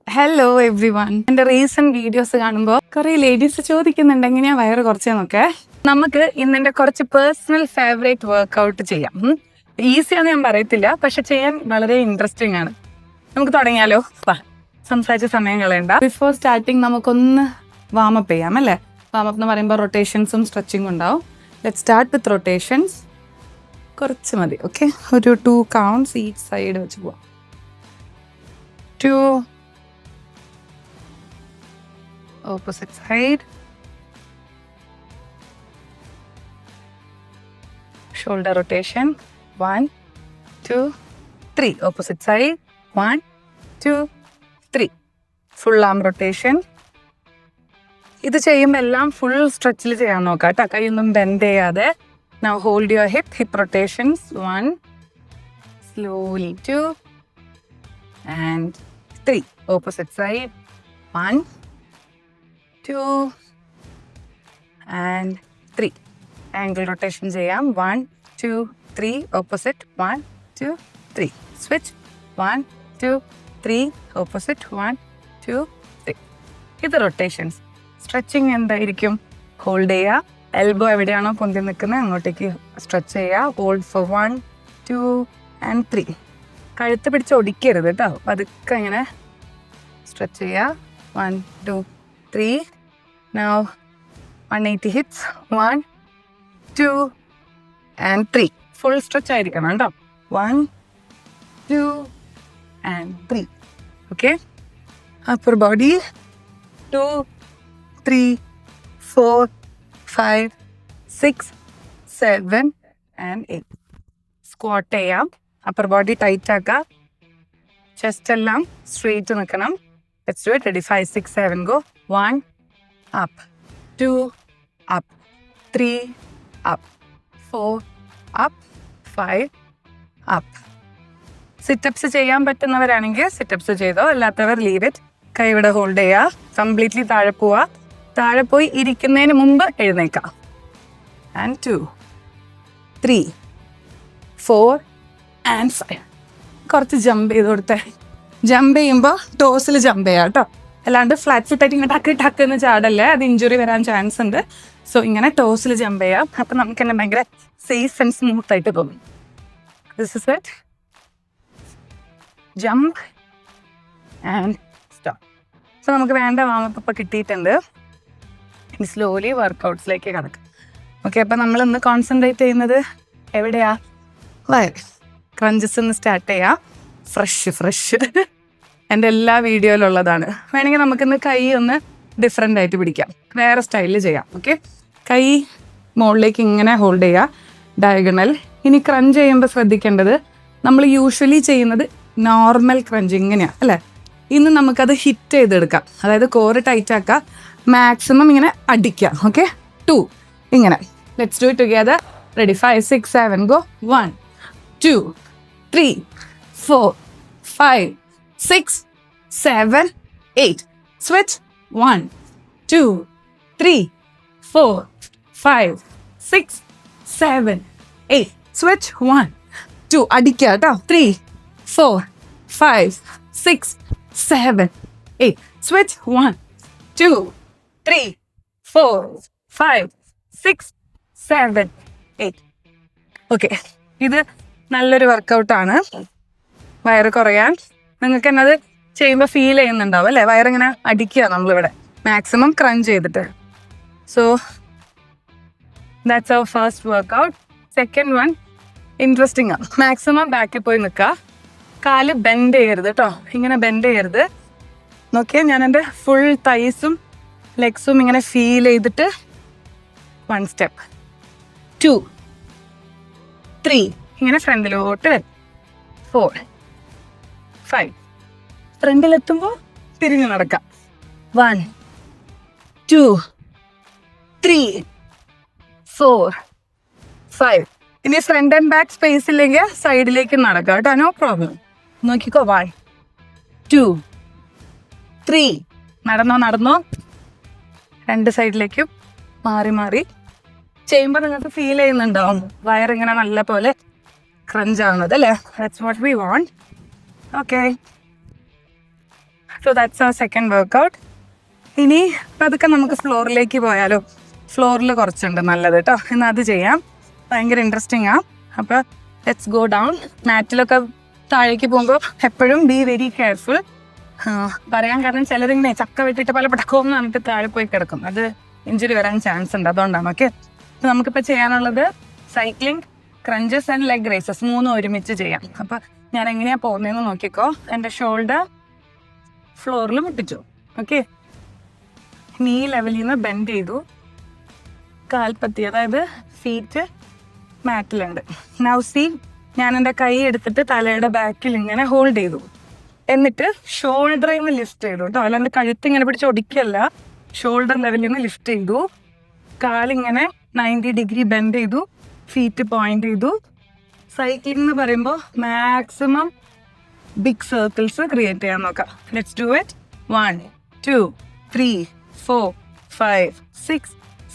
Hello every one. എൻ്റെ recent videos കാണുമ്പോൾ കുറെ ലേഡീസ് ചോദിക്കുന്നുണ്ട് എങ്ങനെയാ വയറ് കുറച്ചെന്നൊക്കെ. നമുക്ക് ഇന്നെൻ്റെ കുറച്ച് പേഴ്സണൽ ഫേവറേറ്റ് വർക്കൗട്ട് ചെയ്യാം. ഈസിയാന്ന് ഞാൻ പറയത്തില്ല, പക്ഷെ ചെയ്യാൻ വളരെ ഇൻട്രസ്റ്റിംഗ് ആണ്. നമുക്ക് തുടങ്ങിയാലോ? സംസാരിച്ച സമയം കളയണ്ട. ബിഫോർ സ്റ്റാർട്ടിങ് നമുക്കൊന്ന് വാമപ്പ് ചെയ്യാം അല്ലേ? വാമപ്പ് എന്ന് പറയുമ്പോൾ റൊട്ടേഷൻസും സ്ട്രെച്ചിങ്ങും ഉണ്ടാവും. Let start with rotations. കുറച്ച് മതി, ഓക്കെ? ഒരു 2 കൗണ്ട്സ് ഈച്ച് സൈഡ് വെച്ച് പോവാം. 2, opposite side, shoulder rotation, 1, 2, 3, opposite side, 1, 2, 3, full arm rotation. ഇത് ചെയ്യുമ്പോൾ എല്ലാം ഫുൾ സ്ട്രെച്ചിൽ ചെയ്യാൻ നോക്കാം കേട്ടോ, കൈയൊന്നും ബെൻഡ് ചെയ്യാതെ. Now hold your hip rotations, 1, slowly 2 and 3, opposite side, 1, 2 and 3. Angle rotation ചെയ്യാം, 1, 2, 3, opposite, 1, 2, 3. Switch, 1, 2, 3, opposite, 1, 2, 3. ഇത് റൊട്ടേഷൻസ്. സ്ട്രെച്ചിങ് എന്തായിരിക്കും? ഹോൾഡ് ചെയ്യുക, എൽബോ എവിടെയാണോ പൊന്തി നിൽക്കുന്നത് അങ്ങോട്ടേക്ക് സ്ട്രെച്ച് ചെയ്യുക. Hold four 1, 2 and 3. കഴുത്ത് പിടിച്ച് ഒടിക്കരുത് കേട്ടോ, പതുക്കെ ഇങ്ങനെ സ്ട്രെച്ച് ചെയ്യുക. 1, 2, 3. Now 180 hits, 1, 2 and 3. Full stretch ആയിരിക്കണം കേട്ടോ. 1, 2 and 3. Okay? Upper body, 2, 3, 4, 5, 6, 7 and 8. Squat ചെയ്യാം. അപ്പർ ബോഡി ടൈറ്റ് ആക്കുക. ചെസ്റ്റ് എല്ലാം സ്ട്രെയിറ്റ് നിൽക്കണം. Let's do it. Ready? 5, 6, 7 go. 1 up, 2 up, 3 up, 4 up, 5 up. Sit-ups ചെയ്യാൻ പറ്റുന്നവരാണെങ്കിൽ സിറ്റപ്സ് ചെയ്തോ, അല്ലാത്തവർ ലീവ് ഇറ്റ്. കൈ ഇവിടെ ഹോൾഡ് ചെയ്യുക. കംപ്ലീറ്റ്ലി താഴെ പോവുക. താഴെ പോയി ഇരിക്കുന്നതിന് മുമ്പ് എഴുന്നേക്കാം. And 2, 3, 4 and 5. കുറച്ച് ജമ്പ് ചെയ്ത് കൊടുത്തേ. ജമ്പ് ചെയ്യുമ്പോൾ ടോസിൽ ജമ്പ് ചെയ്യാം കേട്ടോ, അല്ലാണ്ട് ഫ്ലാറ്റ് ഫുട്ടായിട്ട് ഇങ്ങനെ ടക്ക് എന്ന് ചാടല്ലേ, അത് ഇഞ്ചുറി വരാൻ ചാൻസ് ഉണ്ട്. സോ ഇങ്ങനെ ടോസിൽ ജമ്പ് ചെയ്യാം. അപ്പം നമുക്ക് തന്നെ ഭയങ്കര സേഫ് ആൻഡ് സ്മൂത്ത് ആയിട്ട് തോന്നും. This is it. Jump and stop. So നമുക്ക് വേണ്ട വാമപ്പ് ഇപ്പം കിട്ടിയിട്ടുണ്ട്. ഇനി സ്ലോലി വർക്കൗട്ട്സിലേക്ക് കിടക്കും. ഓക്കെ, അപ്പം നമ്മളിന്ന് കോൺസെൻട്രേറ്റ് ചെയ്യുന്നത് എവിടെയാ? വയർ. ക്രഞ്ചസ് ഒന്ന് സ്റ്റാർട്ട് ചെയ്യാം. ഫ്രഷ് എൻ്റെ എല്ലാ വീഡിയോയിലുള്ളതാണ്. വേണമെങ്കിൽ നമുക്കിന്ന് കൈ ഒന്ന് ഡിഫറെൻ്റ് ആയിട്ട് പിടിക്കാം, വേറെ സ്റ്റൈലിൽ ചെയ്യാം. ഓക്കെ, കൈ മുകളിലേക്ക് ഇങ്ങനെ ഹോൾഡ് ചെയ്യുക, ഡയഗണൽ. ഇനി ക്രഞ്ച് ചെയ്യുമ്പോൾ ശ്രദ്ധിക്കേണ്ടത്, നമ്മൾ യൂഷ്വലി ചെയ്യുന്നത് നോർമൽ ക്രഞ്ച് ഇങ്ങനെയാണ് അല്ലേ. ഇന്ന് നമുക്കത് ഹിറ്റ് ചെയ്തെടുക്കാം, അതായത് കോറ് ടൈറ്റ് ആക്കുക, മാക്സിമം ഇങ്ങനെ അടിക്കുക. ഓക്കെ, 2 ഇങ്ങനെ. Let's do it together. Ready? 5, 6, 7 go. 1, 2, 3, 4, 5, 6, 7, 8. Switch. 1, 2, 3, 4, 5, 6, 7, 8. Switch. 1, 2. അടിക്കുക കേട്ടോ. 3, 4, 5, 6, 7, 8. Switch. 1, 2, 3, 4, 5, 6, 7, 8. ഓക്കെ, ഇത് നല്ലൊരു വർക്കൗട്ടാണ് വയറ് കുറയാൻ. നിങ്ങൾക്ക് എന്നത് ചെയ്യുമ്പോൾ ഫീൽ ചെയ്യുന്നുണ്ടാവും അല്ലേ? വയറിങ്ങനെ അടിക്കുക നമ്മളിവിടെ മാക്സിമം ക്രഞ്ച് ചെയ്തിട്ട്. So that's our first workout. Second one interesting ആണ്. മാക്സിമം ബാക്കിൽ പോയി നിൽക്കുക, കാല് ബെൻഡ് ചെയ്യരുത് കേട്ടോ, ഇങ്ങനെ ബെൻഡ് ചെയ്യരുത്. നോക്കിയാൽ ഞാൻ എൻ്റെ ഫുൾ തൈസും ലെഗ്സും ഇങ്ങനെ ഫീൽ ചെയ്തിട്ട് 1 സ്റ്റെപ്പ്, 2, 3 ഇങ്ങനെ ഫ്രണ്ടിലോട്ട് വരും. 4, 5 ഫ്രണ്ടിലെത്തുമ്പോൾ തിരിഞ്ഞു നടക്കാം. 1, 2, 3, 4, 5. ഇനി ഫ്രണ്ട് ആൻഡ് ബാക്ക് സ്പേസ് ഇല്ലെങ്കിൽ സൈഡിലേക്ക് നടക്കാം കേട്ടോ, നോ പ്രോബ്ലം. നോക്കിക്കോ. 1, 2, 3. നടന്നോ. 2 സൈഡിലേക്കും മാറി ചെയ്യുമ്പോൾ നിങ്ങൾക്ക് ഫീൽ ചെയ്യുന്നുണ്ടാവും വയറിങ്ങനെ നല്ല പോലെ ക്രഞ്ച് ആവുന്നത് അല്ലേ? That's what we want. Okay, so that's our second workout. ഇനി പതുക്കെ നമുക്ക് ഫ്ലോറിലേക്ക് പോയാലോ? ഫ്ലോറിൽ കുറച്ചുണ്ട് നല്ലത് കേട്ടോ. എന്നാൽ അത് ചെയ്യാം, ഭയങ്കര ഇൻട്രസ്റ്റിംഗ് ആ. അപ്പോൾ ലെറ്റ്സ് ഗോ ഡൗൺ. മാറ്റിലൊക്കെ താഴേക്ക് പോകുമ്പോൾ എപ്പോഴും ബി വെരി കെയർഫുൾ. പറയാൻ കാരണം ചിലരിങ്ങനെ ചക്ക വെട്ടിയിട്ട് പല പടക്കവും എന്ന് പറഞ്ഞിട്ട് താഴെ പോയി കിടക്കും, അത് ഇഞ്ചുറി വരാൻ ചാൻസ് ഉണ്ട്, അതുകൊണ്ടാണ്. ഓക്കെ, അപ്പോൾ നമുക്കിപ്പോൾ ചെയ്യാനുള്ളത് cycling, crunches and leg races, 3 ഒരുമിച്ച് ചെയ്യാം. അപ്പോൾ ഞാൻ എങ്ങനെയാണ് പോകുന്നതെന്ന് നോക്കിക്കോ. എൻ്റെ ഷോൾഡർ ഫ്ലോറിൽ മുട്ടിച്ചു. ഓക്കെ, നീ ലെവലിൽ നിന്ന് ബെൻഡ് ചെയ്തു, കാൽപ്പത്തി അതായത് ഫീറ്റ് മാറ്റിലുണ്ട്. നൗ സീ, ഞാൻ എൻ്റെ കൈ എടുത്തിട്ട് തലയുടെ ബാക്കിൽ ഇങ്ങനെ ഹോൾഡ് ചെയ്തു, എന്നിട്ട് ഷോൾഡറിൽ നിന്ന് ലിഫ്റ്റ് ചെയ്തു കേട്ടോ. അല്ലാണ്ട് കഴുത്ത് ഇങ്ങനെ പിടിച്ച് ഒടിക്കല്ല, ഷോൾഡർ ലെവലിൽ നിന്ന് ലിഫ്റ്റ് ചെയ്തു, കാലിങ്ങനെ 90 ഡിഗ്രി ബെൻഡ് ചെയ്തു, ഫീറ്റ് പോയിന്റ് ചെയ്തു. സൈക്ലിംഗ് എന്ന് പറയുമ്പോൾ മാക്സിമം ബിഗ് സർക്കിൾസ് ക്രിയേറ്റ് ചെയ്യാൻ നോക്കാം. Let's do it. 1 2 3 4 5 6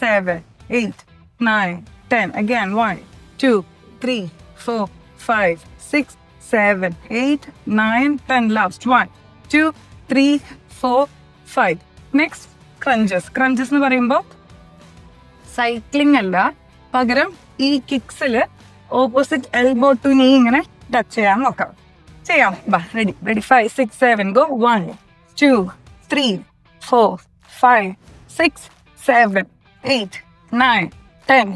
7 8 9 10. Again 1 2 3 4 5 6 7 8 9 10. Last 1 2 3 4 5. Next crunches. Crunches എന്ന് പറയുമ്പോൾ സൈക്ലിംഗ് അല്ല, പകരം ഈ കിക്സിൽ ഓപ്പോസിറ്റ് എൽബോ ടു നീ ഇങ്ങനെ ടച്ച് ചെയ്യാൻ നോക്കാം. ചെയ്യാം, ബാ, ready ready. 5 6 7 go. 1 2 3 4 5 6 7 8 9 10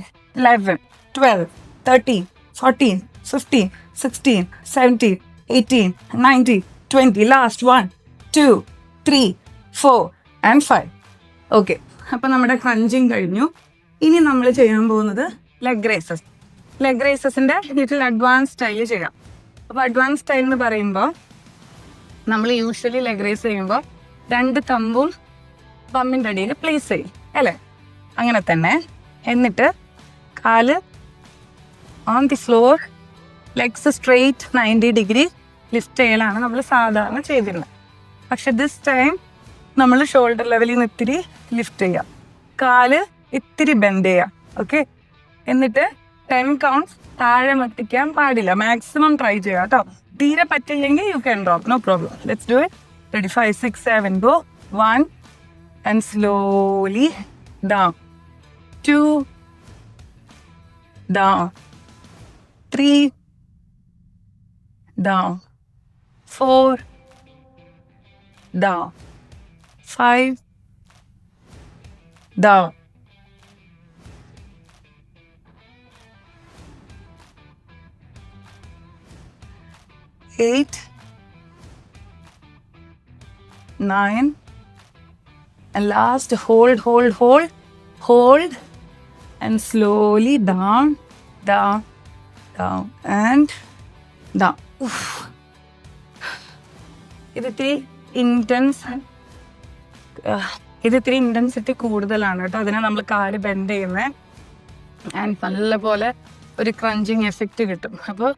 11 12 13 14 15 16 17 18 19 20. Last 1 2 3 4 and 5. Okay, അപ്പം നമ്മുടെ ക്രഞ്ചിങ് കഴിഞ്ഞു. ഇനി നമ്മൾ ചെയ്യാൻ പോകുന്നത് ലെഗ് റേസസ്. ലെഗ് റേസസിൻ്റെ ലിറ്റിൽ അഡ്വാൻസ് സ്റ്റൈൽ ചെയ്യാം. അപ്പോൾ അഡ്വാൻസ് സ്റ്റൈൽ എന്ന് പറയുമ്പോൾ നമ്മൾ യൂഷ്വലി ലെഗ് റേസ് ചെയ്യുമ്പോൾ 2 തമ്പും ബമ്മിൻ്റെ അടിയിൽ പ്ലേസ് ചെയ്യും അല്ലേ? അങ്ങനെ തന്നെ. എന്നിട്ട് കാല് on the floor, legs straight 90 degree lift ചെയ്യലാണ് നമ്മൾ സാധാരണ ചെയ്തിരുന്നത്. പക്ഷെ ദിസ് ടൈം നമ്മൾ ഷോൾഡർ ലെവലിൽ നിന്ന് ഇത്തിരി ലിഫ്റ്റ് ചെയ്യാം, കാല് ഇത്തിരി ബെൻഡ് ചെയ്യാം. ഓക്കെ, എന്നിട്ട് 10 കൗണ്ട്സ് താഴെ മട്ടിക്കാൻ പാടില്ല, മാക്സിമം ട്രൈ ചെയ്യാം കേട്ടോ. തീരെ പറ്റില്ലെങ്കിൽ you can drop, no problem. Let's do it. Ready. 5 6 7 go. 1 and slowly down. 2 down. 3 down. 4 down. 5 down. 8 9 and last hold and slowly down and down. ഇതിത്തിരി ഇൻറ്റൻസിറ്റി കൂടുതലാണ് കേട്ടോ, അതിനാണ് നമ്മൾ കാല് ബെൻഡ് ചെയ്യുന്നത്. ആൻഡ് നല്ലപോലെ ഒരു ക്രഞ്ചിങ് എഫക്റ്റ് കിട്ടും. അപ്പോൾ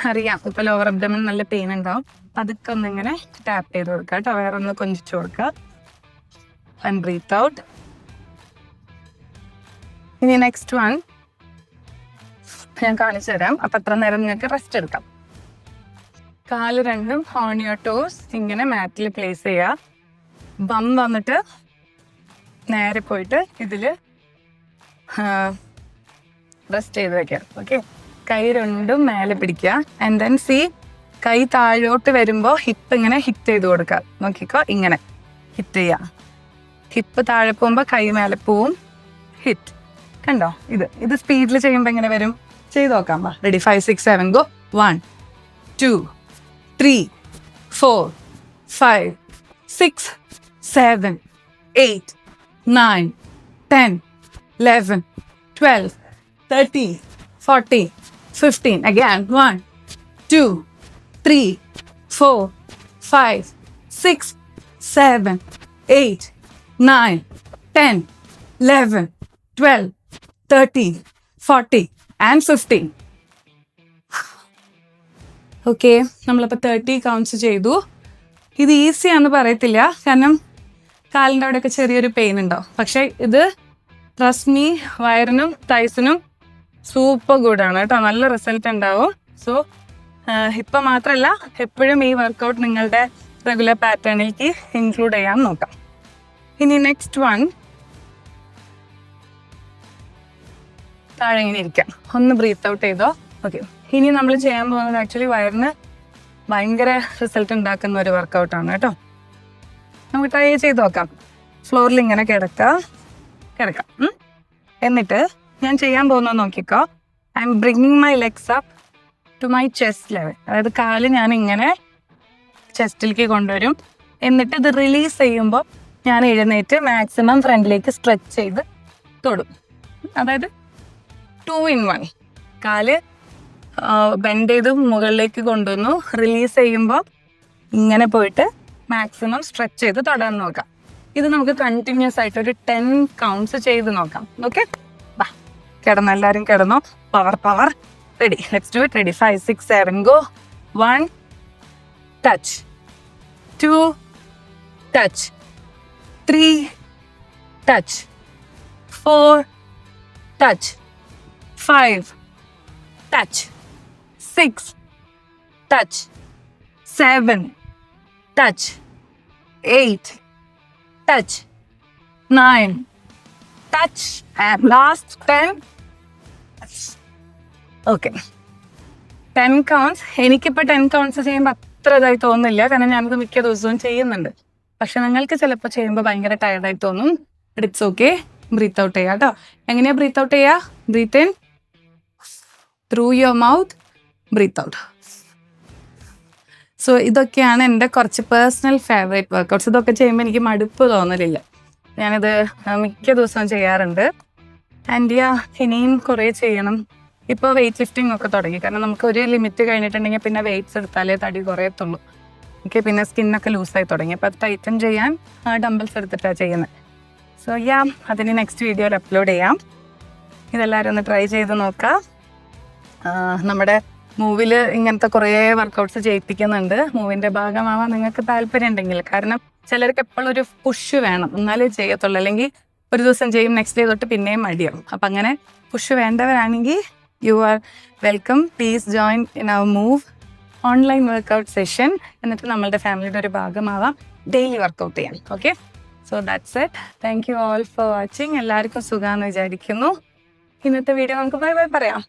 അറിയാം, ഇപ്പോൾ ലോവർ അബ്ഡമൻ നല്ല പെയിൻ ഉണ്ടാവും. അതൊക്കെ ഒന്നിങ്ങനെ ടാപ്പ് ചെയ്ത് കൊടുക്കുക കേട്ടോ, വേറെ ഒന്ന് കൊഞ്ചിച്ച് കൊടുക്കുക. And breath out. ഇനി നെക്സ്റ്റ് വൺ ഞാൻ കാണിച്ചു തരാം. അപ്പം അത്ര നേരം നിങ്ങൾക്ക് റെസ്റ്റ് എടുക്കാം. കാല് രണ്ടും ഓൺ യുവർ ടോസ് ഇങ്ങനെ മാറ്റിൽ പ്ലേസ് ചെയ്യുക. ബം വന്നിട്ട് നേരെ പോയിട്ട് ഇതിൽ റെസ്റ്റ് ചെയ്ത് വെക്കാം. ഓക്കെ, കൈ രണ്ടും മേലെ പിടിക്കുക. ആൻഡ് ദെൻ സീ, കൈ താഴോട്ട് വരുമ്പോൾ ഹിപ്പ് ഇങ്ങനെ ഹിറ്റ് ചെയ്ത് കൊടുക്കുക. നോക്കിക്കോ, ഇങ്ങനെ ഹിറ്റ് ചെയ്യുക. ഹിപ്പ് താഴെ പോകുമ്പോൾ കൈ മേലെ പോവും, ഹിറ്റ്. കണ്ടോ? ഇത് സ്പീഡിൽ ചെയ്യുമ്പോൾ എങ്ങനെ വരും? ചെയ്ത് നോക്കാം. Ready. 5 6 7 go. 1 2 3 4 5 6 7 8 9 10 11 12 13 14 15. Again. 1 2 3 4 5 6 7 8 9 10 11 12 13 40 and 15. Okay, നമ്മളപ്പോൾ 30 കൗണ്ട്സ് ചെയ്തു. ഇത് ഈസിയാണെന്ന് പറയത്തില്ല, കാരണം കാലിൻ്റെ അവിടെയൊക്കെ ചെറിയൊരു പെയിൻ ഉണ്ടാവും. പക്ഷേ ഇത് ട്രസ്റ്റ് മീ, വയറിനും തൈസിനും സൂപ്പർ ഗുഡാണ് കേട്ടോ, നല്ല റിസൾട്ട് ഉണ്ടാവും. സോ ഇപ്പം മാത്രമല്ല, എപ്പോഴും ഈ വർക്കൗട്ട് നിങ്ങളുടെ റെഗുലർ പാറ്റേണിലേക്ക് ഇൻക്ലൂഡ് ചെയ്യാൻ നോക്കാം. ഇനി നെക്സ്റ്റ് വൺ, താഴെ ഇങ്ങനെ ഇരിക്കാം. ഒന്ന് ബ്രീത്ത് ഔട്ട് ചെയ്തോ. ഓക്കെ, ഇനി നമ്മൾ ചെയ്യാൻ പോകുന്നത് ആക്ച്വലി വയറിന് ഭയങ്കര റിസൾട്ട് ഉണ്ടാക്കുന്ന ഒരു വർക്കൗട്ടാണ് കേട്ടോ. നമുക്ക് ട്രൈ ചെയ്ത് നോക്കാം. ഫ്ലോറിൽ ഇങ്ങനെ കിടക്കാം. എന്നിട്ട് ഞാൻ ചെയ്യാൻ പോകുന്നത് നോക്കിക്കോ. I'm bringing my legs up to my chest level. അതായത് കാല് ഞാൻ ഇങ്ങനെ ചെസ്റ്റിലേക്ക് കൊണ്ടുവരും. എന്നിട്ട് ഇത് റിലീസ് ചെയ്യുമ്പോൾ ഞാൻ എഴുന്നേറ്റ് മാക്സിമം ഫ്രണ്ടിലേക്ക് സ്ട്രെച്ച് ചെയ്ത് തൊടും. അതായത് 2 in 1. കാല് ബെൻഡ് ചെയ്ത് മുകളിലേക്ക് കൊണ്ടുവന്നു, റിലീസ് ചെയ്യുമ്പോൾ ഇങ്ങനെ പോയിട്ട് മാക്സിമം സ്ട്രെച്ച് ചെയ്ത് തൊടാൻ നോക്കാം. ഇത് നമുക്ക് കണ്ടിന്യൂസ് ആയിട്ട് ഒരു 10 counts ചെയ്ത് നോക്കാം. ഓക്കെ, ബാ കിടന്നു, എല്ലാവരും കിടന്നോ. Power ready. Let's do it. Ready. 5 6 7 go. 1 touch, 2 touch, 3 touch, 4 touch, 5 touch, 6 touch, 7 touch, 8 touch, 9 touch, and last 10 touch. Okay, 10 counts. എനിക്കിപ്പോൾ 10 counts ചെയ്യുമ്പോൾ അത്ര ഇതായി തോന്നുന്നില്ല, കാരണം ഞാനത് മിക്ക ദിവസവും ചെയ്യുന്നുണ്ട്. പക്ഷെ നിങ്ങൾക്ക് ചിലപ്പോൾ ചെയ്യുമ്പോൾ ഭയങ്കര ടയർഡായി തോന്നും. It's okay. ബ്രീത്ത് ഔട്ട് ചെയ്യാം കേട്ടോ. എങ്ങനെയാണ് ബ്രീത്ത് ഔട്ട് ചെയ്യുക? Breathe in through your mouth, breathe out. So ഇതൊക്കെയാണ് എൻ്റെ കുറച്ച് പേഴ്സണൽ ഫേവറേറ്റ് വർക്കൗട്ട്സ്. ഇതൊക്കെ ചെയ്യുമ്പോൾ എനിക്ക് മടുപ്പ് തോന്നലില്ല. ഞാനിത് മിക്ക ദിവസവും ചെയ്യാറുണ്ട്. ആൻഡ് ഇനിയും കുറേ ചെയ്യണം. ഇപ്പോൾ വെയ്റ്റ് ലിഫ്റ്റിംഗ് ഒക്കെ തുടങ്ങി. കാരണം നമുക്ക് ഒരു ലിമിറ്റ് കഴിഞ്ഞിട്ടുണ്ടെങ്കിൽ പിന്നെ വെയ്റ്റ്സ് എടുത്താലേ തടി കുറയത്തുള്ളൂ. എനിക്ക് പിന്നെ സ്കിന്നൊക്കെ ലൂസായി തുടങ്ങി. അപ്പോൾ അത് ടൈറ്റൻ ചെയ്യാൻ ഡംബിൾസ് എടുത്തിട്ടാണ് ചെയ്യുന്നത്. സോ അതിന് നെക്സ്റ്റ് വീഡിയോയിൽ അപ്ലോഡ് ചെയ്യാം. ഇതെല്ലാവരും ഒന്ന് ട്രൈ ചെയ്ത് നോക്കാം. നമ്മുടെ മൂവിൽ ഇങ്ങനത്തെ കുറേ വർക്കൗട്ട്സ് ചെയ്യിപ്പിക്കുന്നുണ്ട്. മൂവിൻ്റെ ഭാഗമാവാൻ നിങ്ങൾക്ക് താല്പര്യം ഉണ്ടെങ്കിൽ. കാരണം ചിലർക്ക് എപ്പോഴും ഒരു പുഷ് വേണം, എന്നാലേ ചെയ്യത്തുള്ളൂ. അല്ലെങ്കിൽ ഒരു ദിവസം ചെയ്യും, നെക്സ്റ്റ് ഡേ തൊട്ട് പിന്നെയും മടിയാവും. അപ്പം അങ്ങനെ പുഷ് വേണ്ടവരാണെങ്കിൽ you are welcome. Please join in our move online workout session. എന്നിട്ട് നമ്മളുടെ ഫാമിലിയുടെ ഒരു ഭാഗമാവാം. ഡെയിലി വർക്കൗട്ട് ചെയ്യാം. Okay, so that's it. Thank you all for watching. എല്ലാവർക്കും സുഖമാണെന്ന് വിചാരിക്കുന്നു. ഇന്നത്തെ വീഡിയോ നമുക്ക് ബൈ ബൈ പറയാം.